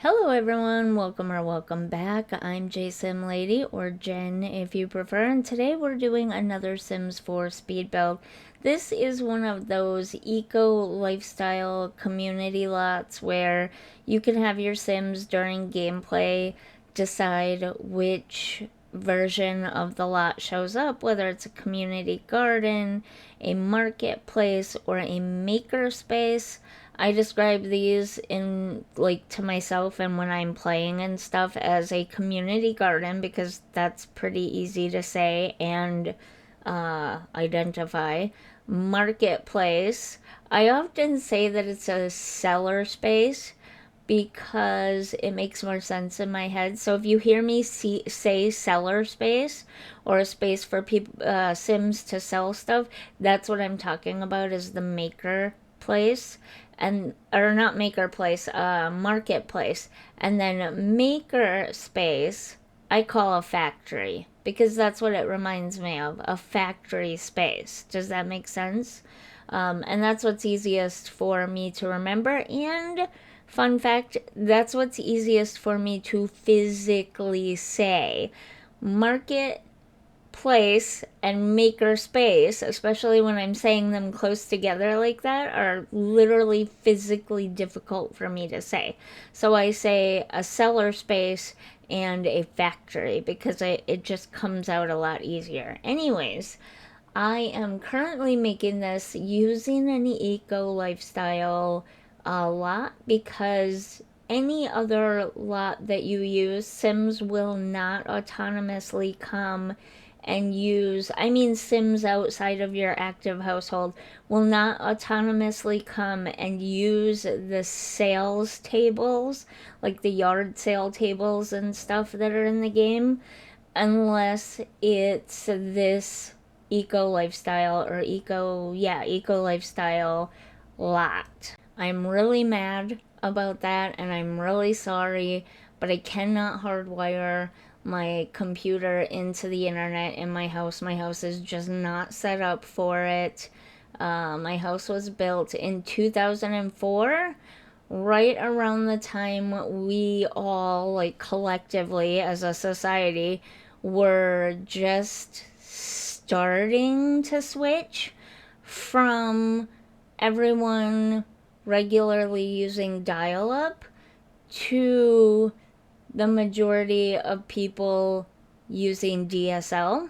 Hello everyone, welcome or welcome back. I'm JSimLady, or Jen if you prefer, and today we're doing another Sims 4 speed build. This is one of those eco lifestyle community lots where you can have your Sims during gameplay decide which version of the lot shows up, whether it's a community garden, a marketplace, or a maker space. I describe these in to myself and when I'm playing and stuff as a community garden because that's pretty easy to say and identify. Marketplace. I often say that it's a seller space because it makes more sense in my head. So if you hear me say seller space or a space for people Sims to sell stuff, that's what I'm talking about is the maker place and or not maker place, marketplace. And then maker space I call a factory because that's what it reminds me of, a factory space. Does that make sense? And that's what's easiest for me to remember. And fun fact, that's what's easiest for me to physically say. Marketplace and maker space, especially when I'm saying them close together like that, are literally physically difficult for me to say. So I say a seller space and a factory because it just comes out a lot easier. Anyways, I am currently making this using an eco lifestyle lot because any other lot that you use, Sims will not autonomously come and use, I mean Sims outside of your active household, will not autonomously come and use the sales tables, like the yard sale tables and stuff that are in the game, unless it's this eco lifestyle or eco lifestyle lot. I'm really mad about that and I'm really sorry, but I cannot hardwire my computer into the internet in my house. My house is just not set up for it. My house was built in 2004, right around the time we all, like collectively as a society, were just starting to switch from everyone regularly using dial up to the majority of people using DSL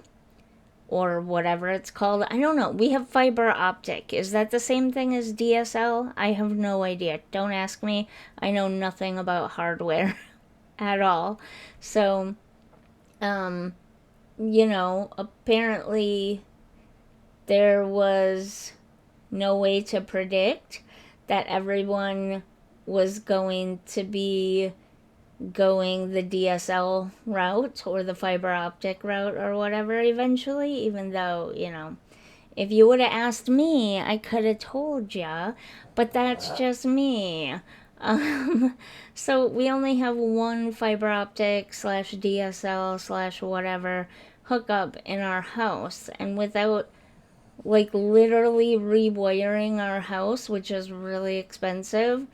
or whatever it's called. I don't know. We have fiber optic. Is that the same thing as DSL? I have no idea. Don't ask me. I know nothing about hardware at all. So, apparently there was no way to predict that everyone was going to be going the DSL route or the fiber optic route or whatever eventually, even though, if you would have asked me, I could have told ya, but that's just me. So we only have one fiber optic slash DSL slash whatever hookup in our house, and without literally rewiring our house, which is really expensive,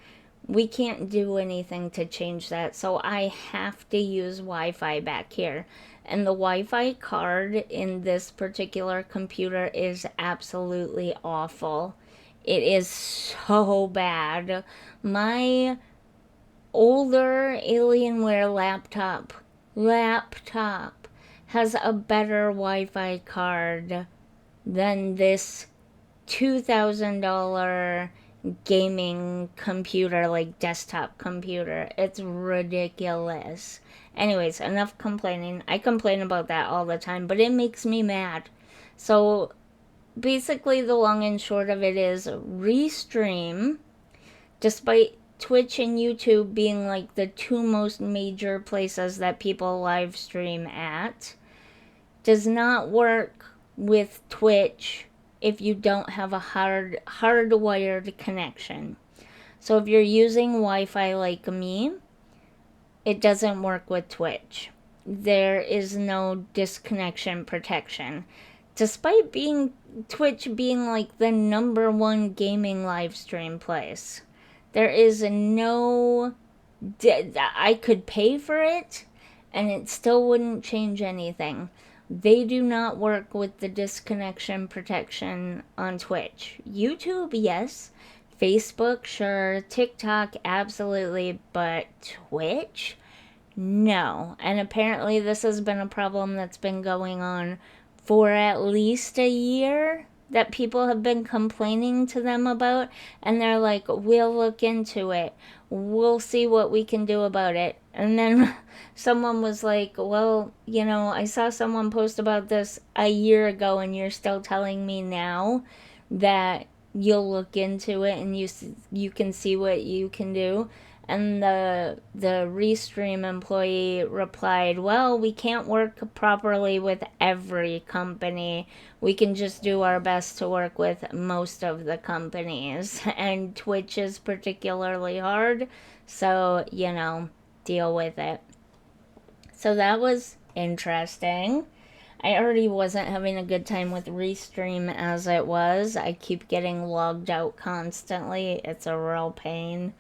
we can't do anything to change that. So I have to use Wi-Fi back here. And the Wi-Fi card in this particular computer is absolutely awful. It is so bad. My older Alienware laptop has a better Wi-Fi card than this $2,000 gaming computer, like desktop computer. It's ridiculous. Anyways, enough complaining. I complain about that all the time, but it makes me mad. So basically, the long and short of it is Restream, despite Twitch and YouTube being like the two most major places that people live stream at, does not work with Twitch if you don't have a hardwired connection. So if you're using Wi-Fi like me, it doesn't work with Twitch. There is no disconnection protection. Despite Twitch being like the number one gaming live stream place, there is no I could pay for it and it still wouldn't change anything. They do not work with the disconnection protection on Twitch. YouTube, yes. Facebook, sure. TikTok, absolutely. But Twitch? No. And apparently, this has been a problem that's been going on for at least a year that people have been complaining to them about. And they're like, we'll look into it. We'll see what we can do about it. And then someone was like, well, I saw someone post about this a year ago, and you're still telling me now that you'll look into it and you can see what you can do. And the Restream employee replied, well, we can't work properly with every company. We can just do our best to work with most of the companies. And Twitch is particularly hard, so, deal with it. So that was interesting. I already wasn't having a good time with Restream as it was. I keep getting logged out constantly. It's a real pain.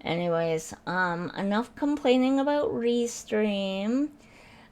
Anyways, enough complaining about Restream.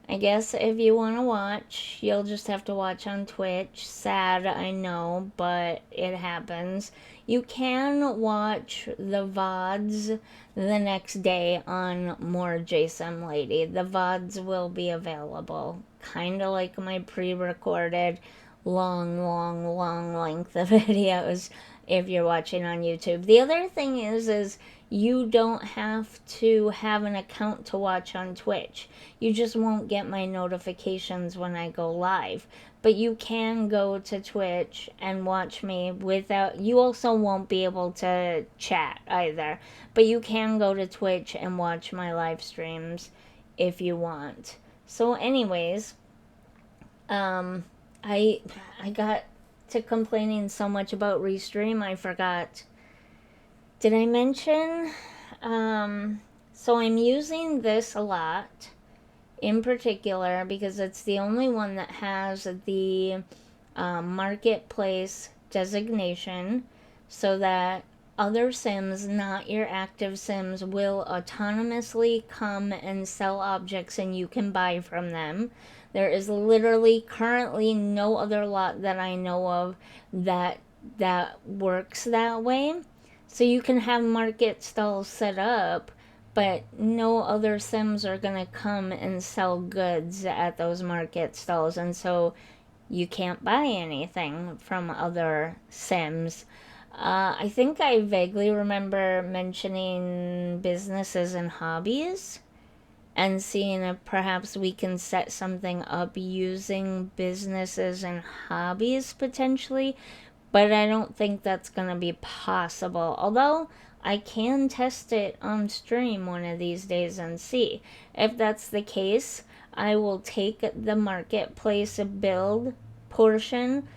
I guess if you want to watch, you'll just have to watch on Twitch. Sad, I know, but it happens. You can watch the VODs the next day on more JSimLady. The VODs will be available. Kind of like my pre-recorded long length of videos if you're watching on YouTube. The other thing is you don't have to have an account to watch on Twitch. You just won't get my notifications when I go live. But you can go to Twitch and watch me without... You also won't be able to chat either. But you can go to Twitch and watch my live streams if you want. So anyways, I got to complaining so much about Restream, I forgot. Did I mention? So I'm using this a lot, in particular, because it's the only one that has the marketplace designation, so that other Sims, not your active Sims, will autonomously come and sell objects and you can buy from them. There is literally currently no other lot that I know of that works that way. So you can have market stalls set up, but no other Sims are going to come and sell goods at those market stalls. And so you can't buy anything from other Sims. I think I vaguely remember mentioning businesses and hobbies and seeing if perhaps we can set something up using businesses and hobbies potentially, but I don't think that's going to be possible. Although I can test it on stream one of these days and see. If that's the case, I will take the marketplace build portion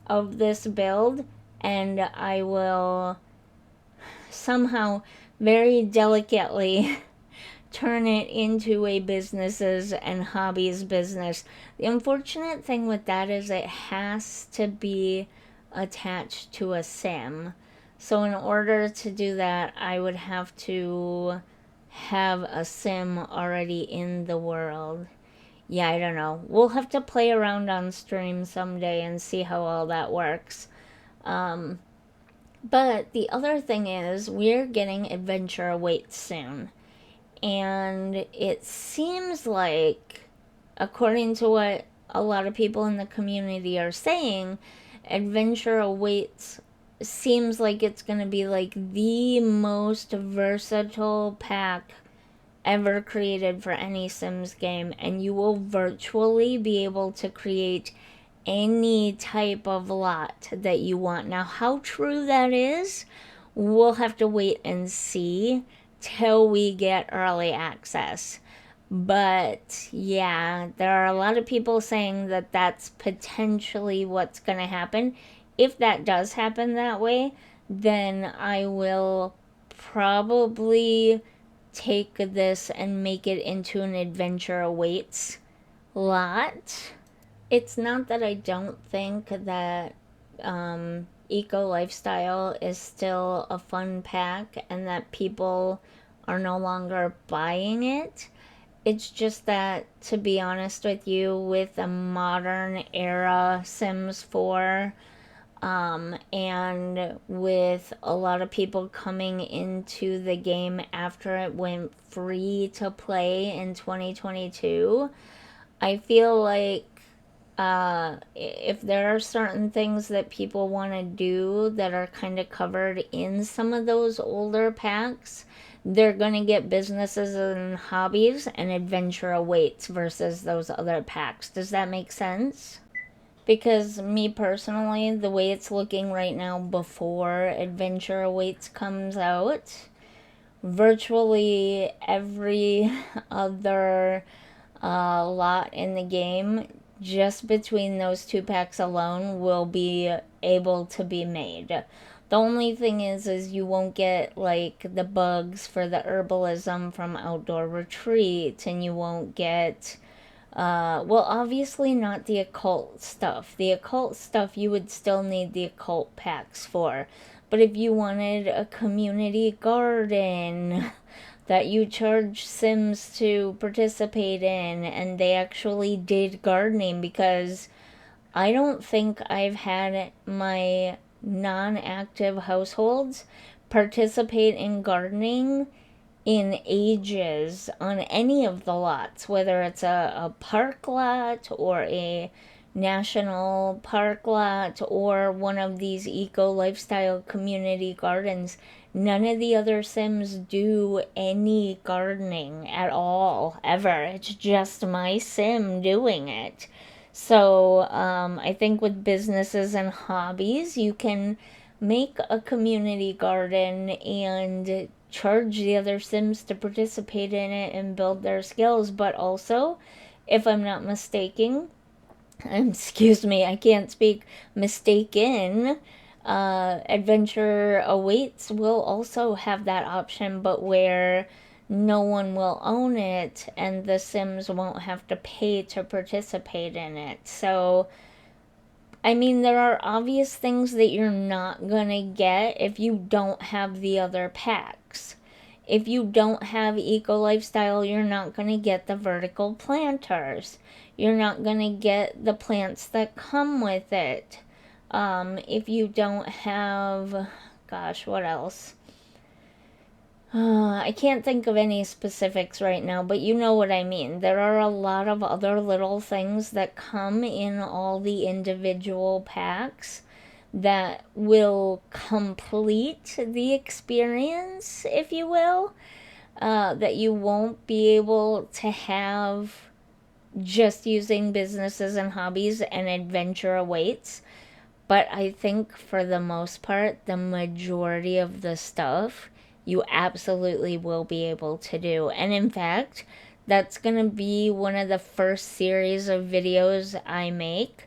of this build and I will somehow very delicately turn it into a businesses and hobbies business. The unfortunate thing with that is it has to be attached to a sim. So in order to do that, I would have to have a sim already in the world. Yeah, I don't know. We'll have to play around on stream someday and see how all that works. But the other thing is, we're getting Adventure Awaits soon. And it seems like, according to what a lot of people in the community are saying, Adventure Awaits seems like it's going to be like the most versatile pack ever created for any Sims game, and you will virtually be able to create any type of lot that you want. Now, how true that is, we'll have to wait and see till we get early access. But yeah, there are a lot of people saying that that's potentially what's going to happen. If that does happen that way, then I will probably take this and make it into an Adventure Awaits lot. It's not that I don't think that Eco Lifestyle is still a fun pack and that people are no longer buying it. It's just that, to be honest with you, with a modern era Sims 4, and with a lot of people coming into the game after it went free to play in 2022, I feel like if there are certain things that people want to do that are kind of covered in some of those older packs, they're going to get businesses and hobbies, and adventure awaits versus those other packs. Does that make sense? Because me personally, the way it's looking right now before Adventure Awaits comes out, virtually every other lot in the game, just between those two packs alone, will be able to be made. The only thing is you won't get like the bugs for the herbalism from Outdoor Retreat, and you won't get well, obviously not the occult stuff. The occult stuff you would still need the occult packs for. But if you wanted a community garden that you charge Sims to participate in, and they actually did gardening, because I don't think I've had my non-active households participate in gardening in ages on any of the lots, whether it's a park lot or a national park lot or one of these eco lifestyle community gardens. None of the other Sims do any gardening at all, ever. It's just my Sim doing it. So I think with businesses and hobbies, you can make a community garden and charge the other Sims to participate in it and build their skills. But also, if I'm not mistaken, excuse me, I can't speak, mistaken, Adventure Awaits will also have that option, but where no one will own it and the Sims won't have to pay to participate in it. So, I mean, there are obvious things that you're not gonna get if you don't have the other packs. If you don't have Eco Lifestyle, you're not gonna get the vertical planters. You're not gonna get the plants that come with it. If you don't have, gosh, what else? I can't think of any specifics right now, but you know what I mean. There are a lot of other little things that come in all the individual packs that will complete the experience, if you will, that you won't be able to have just using businesses and hobbies and adventure awaits. But I think for the most part, the majority of the stuff you absolutely will be able to do. And in fact, that's going to be one of the first series of videos I make,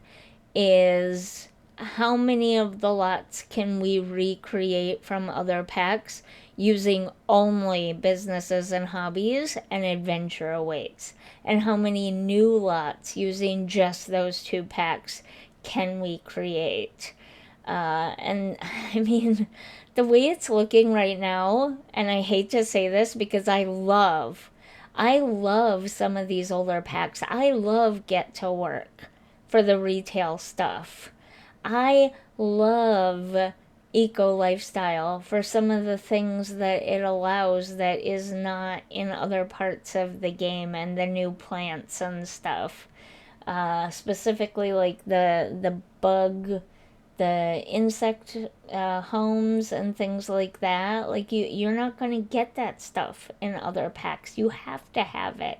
is how many of the lots can we recreate from other packs using only businesses and hobbies and adventure awaits, and how many new lots using just those two packs can we create. And I mean, the way it's looking right now, and I hate to say this because I love some of these older packs. I love Get to Work for the retail stuff. I love Eco Lifestyle for some of the things that it allows that is not in other parts of the game, and the new plants and stuff. Specifically like the bug, the insect homes and things like that. Like you're not going to get that stuff in other packs. You have to have it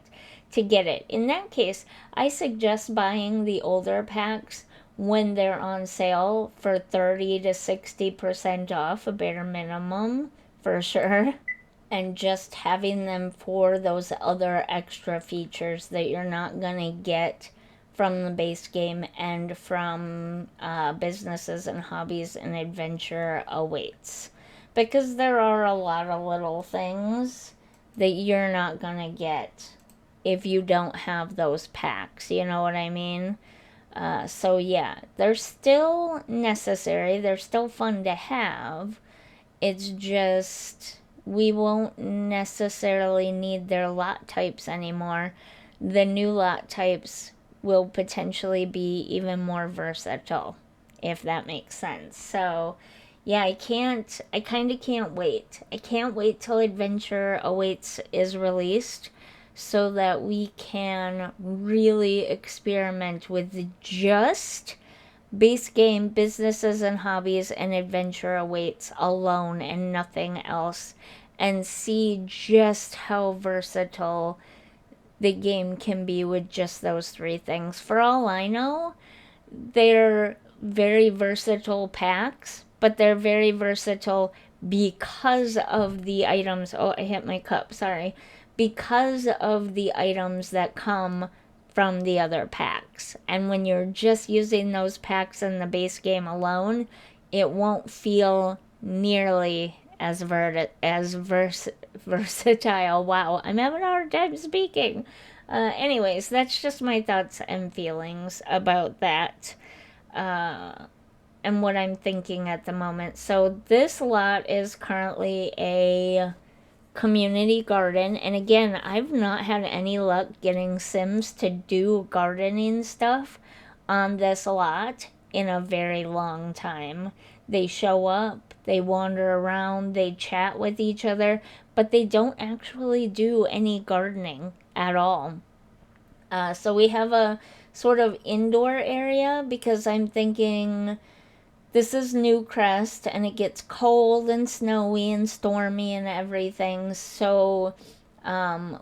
to get it. In that case, I suggest buying the older packs when they're on sale for 30 to 60% off, a bare minimum for sure, and just having them for those other extra features that you're not going to get from the base game and from businesses and hobbies and adventure awaits. Because there are a lot of little things that you're not going to get if you don't have those packs. You know what I mean? So yeah, they're still necessary. They're still fun to have. It's just we won't necessarily need their lot types anymore. The new lot types will potentially be even more versatile, if that makes sense. So, yeah, I kind of can't wait. I can't wait till Adventure Awaits is released so that we can really experiment with just base game, businesses and hobbies, and Adventure Awaits alone and nothing else, and see just how versatile the game can be with just those three things. For all I know, they're very versatile packs, but they're very versatile because of the items. Oh, I hit my cup, sorry. Because of the items that come from the other packs. And when you're just using those packs in the base game alone, it won't feel nearly as versatile. Wow, I'm having a hard time speaking. Anyways, that's just my thoughts and feelings about that, and what I'm thinking at the moment. So this lot is currently a community garden, and again, I've not had any luck getting Sims to do gardening stuff on this lot in a very long time. They show up, they wander around, they chat with each other, but they don't actually do any gardening at all. So we have a sort of indoor area because I'm thinking this is New Crest and it gets cold and snowy and stormy and everything. So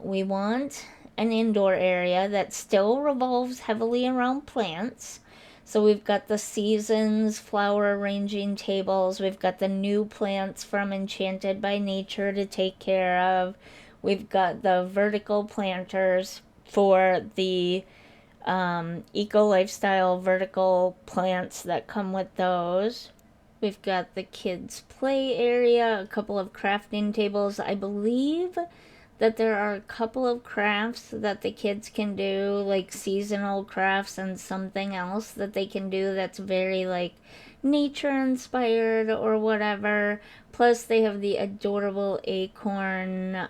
we want an indoor area that still revolves heavily around plants. So we've got the seasons flower arranging tables. We've got the new plants from Enchanted by Nature to take care of. We've got the vertical planters for the eco lifestyle vertical plants that come with those. We've got the kids' play area, a couple of crafting tables. I believe that there are a couple of crafts that the kids can do, like seasonal crafts and something else that they can do that's very like nature inspired or whatever. Plus, they have the adorable acorn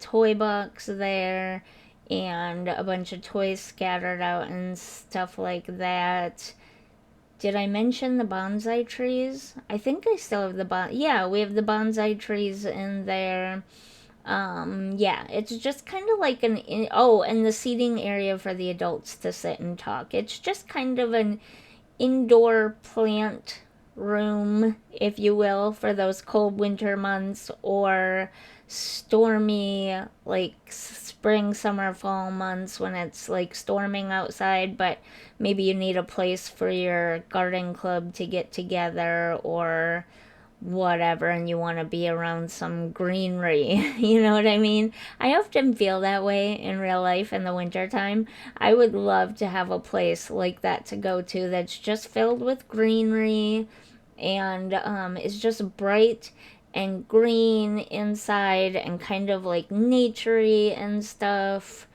toy box there and a bunch of toys scattered out and stuff like that. Did I mention the bonsai trees? I think I still have yeah, we have the bonsai trees in there. Yeah, it's just kind of like oh, and the seating area for the adults to sit and talk. It's just kind of an indoor plant room, if you will, for those cold winter months or stormy, like spring, summer, fall months when it's like storming outside, but maybe you need a place for your garden club to get together or whatever, and you want to be around some greenery. You know what I mean? I often feel that way in real life in the wintertime. I would love to have a place like that to go to that's just filled with greenery and is just bright and green inside and kind of like naturey and stuff,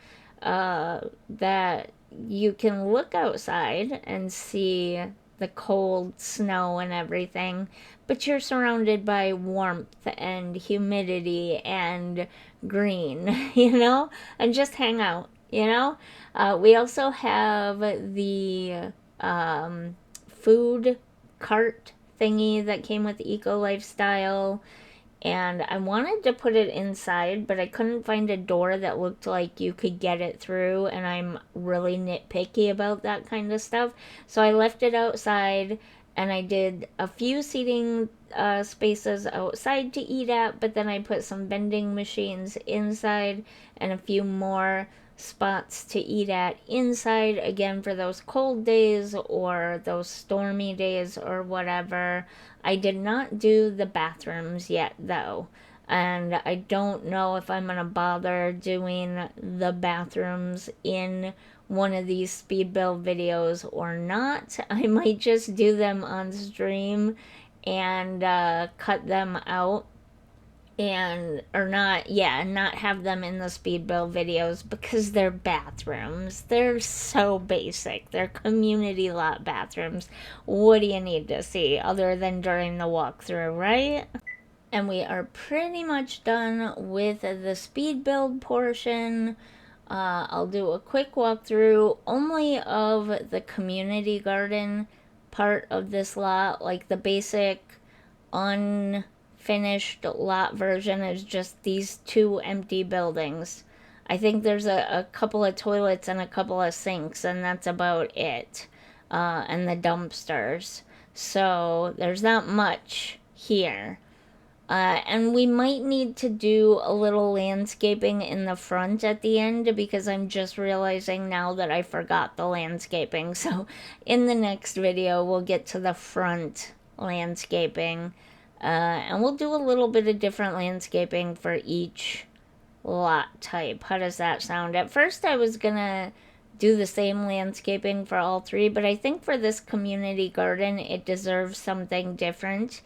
that you can look outside and see the cold snow and everything, but you're surrounded by warmth and humidity and green, and just hang out, We also have the food cart thingy that came with Eco Lifestyle, and I wanted to put it inside, but I couldn't find a door that looked like you could get it through, and I'm really nitpicky about that kind of stuff. So I left it outside, and I did a few seating spaces outside to eat at, but then I put some vending machines inside and a few more spots to eat at inside, again for those cold days or those stormy days or whatever. I did not do the bathrooms yet though, and I don't know if I'm gonna bother doing the bathrooms in one of these speed build videos or not. I might just do them on stream and cut them out and or not, yeah, not have them in the speed build videos because they're bathrooms. They're so basic. They're community lot bathrooms. What do you need to see other than during the walkthrough, right? And we are pretty much done with the speed build portion. I'll do a quick walkthrough only of the community garden part of this lot. Like the basic unfinished lot version is just these two empty buildings. I think there's a couple of toilets and a couple of sinks, and that's about it. And the dumpsters. So there's not much here. And we might need to do a little landscaping in the front at the end because I'm just realizing now that I forgot the landscaping. So in the next video, we'll get to the front landscaping. And we'll do a little bit of different landscaping for each lot type. How does that sound? At first, I was gonna do the same landscaping for all three, but I think for this community garden, it deserves something different.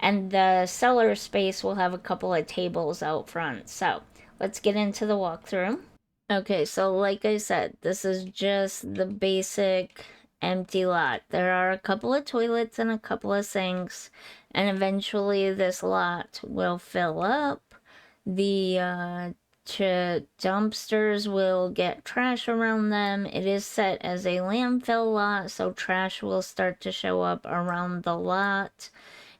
And the cellar space will have a couple of tables out front. So let's get into the walkthrough. Okay, so like I said, this is just the basic empty lot. There are a couple of toilets and a couple of sinks, and eventually this lot will fill up. The dumpsters will get trash around them. It is set as a landfill lot, so trash will start to show up around the lot.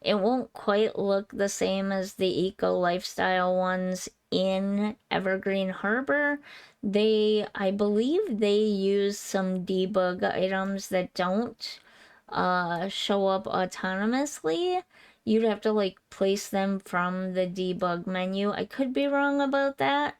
It won't quite look the same as the eco lifestyle ones in Evergreen Harbor. I believe they use some debug items that don't show up autonomously. You'd have to like place them from the debug menu. I could be wrong about that,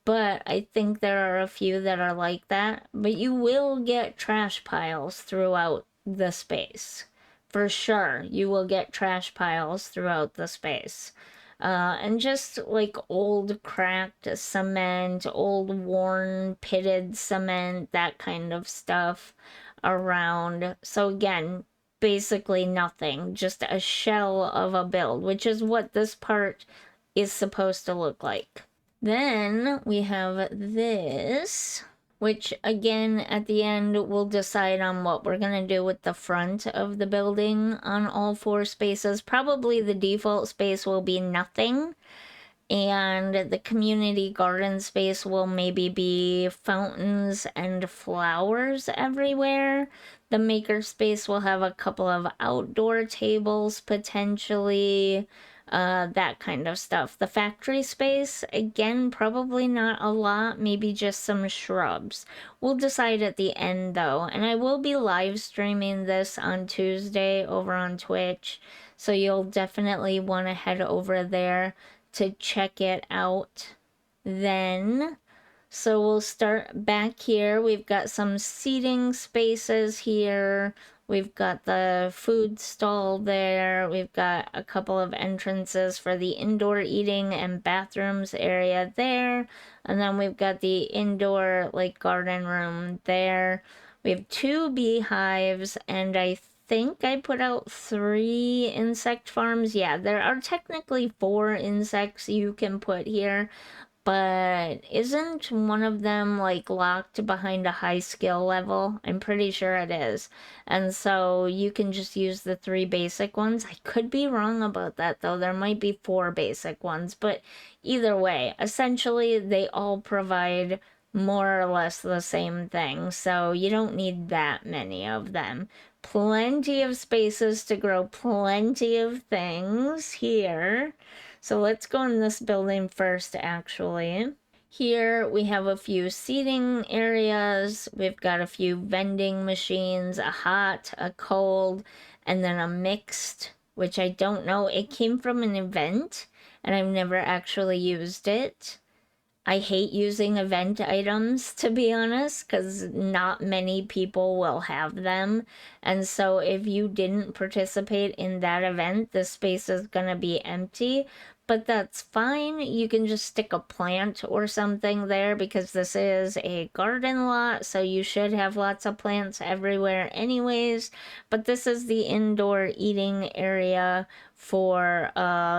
but I think there are a few that are like that. But you will get trash piles throughout the space. For sure, you will get trash piles throughout the space. And just like old cracked cement, old worn pitted cement, that kind of stuff around. So again, basically nothing, just a shell of a build, which is what this part is supposed to look like. Then we have this, which again at the end we'll decide on what we're gonna do with the front of the building on all four spaces. Probably the default space will be nothing, and the community garden space will maybe be fountains and flowers everywhere. The maker space will have a couple of outdoor tables potentially, that kind of stuff. The factory space, again, probably not a lot, maybe just some shrubs. We'll decide at the end though, and I will be live streaming this on Tuesday over on Twitch, so you'll definitely want to head over there to check it out then. So we'll start back here. We've got some seating spaces here. We've got the food stall there. We've got a couple of entrances for the indoor eating and bathrooms area there. And then we've got the indoor like garden room there. We have two beehives, and I think I put out 3 insect farms. Yeah, there are technically 4 insects you can put here, but isn't one of them like locked behind a high skill level? I'm pretty sure it is. And so you can just use the 3 basic ones. I could be wrong about that though. There might be 4 basic ones, but either way, essentially they all provide more or less the same thing. So you don't need that many of them. Plenty of spaces to grow plenty of things here. So let's go in this building first, actually. Here we have a few seating areas. We've got a few vending machines, a hot, a cold, and then a mixed, which I don't know. It came from an event, and I've never actually used it. I hate using event items, to be honest, because not many people will have them. And so if you didn't participate in that event, the space is going to be empty. But that's fine. You can just stick a plant or something there because this is a garden lot, so you should have lots of plants everywhere anyways. But this is the indoor eating area for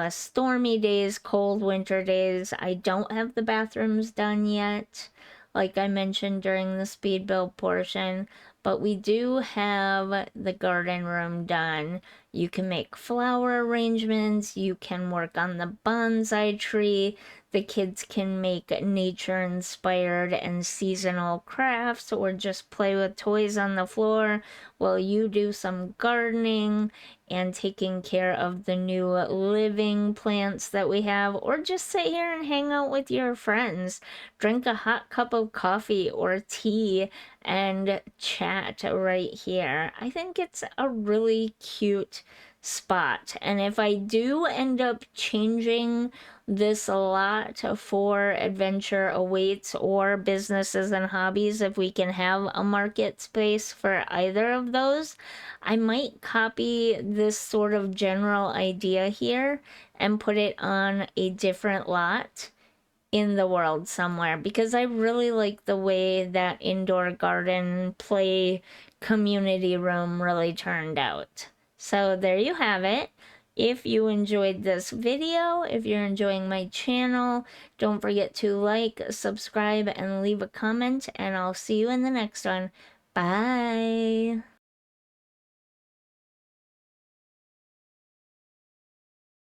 stormy days, cold winter days. I don't have the bathrooms done yet, like I mentioned during the speed build portion, but we do have the garden room done. You can make flower arrangements, you can work on the bonsai tree, the kids can make nature inspired and seasonal crafts or just play with toys on the floor while you do some gardening and taking care of the new living plants that we have, or just sit here and hang out with your friends, drink a hot cup of coffee or tea, and chat right here. I think it's a really cute spot. And if I do end up changing this a lot for adventure awaits or businesses and hobbies, if we can have a market space for either of those, I might copy this sort of general idea here and put it on a different lot in the world somewhere, because I really like the way that indoor garden play community room really turned out. So there you have it. If you enjoyed this video, if you're enjoying my channel, don't forget to like, subscribe, and leave a comment, and I'll see you in the next one. Bye!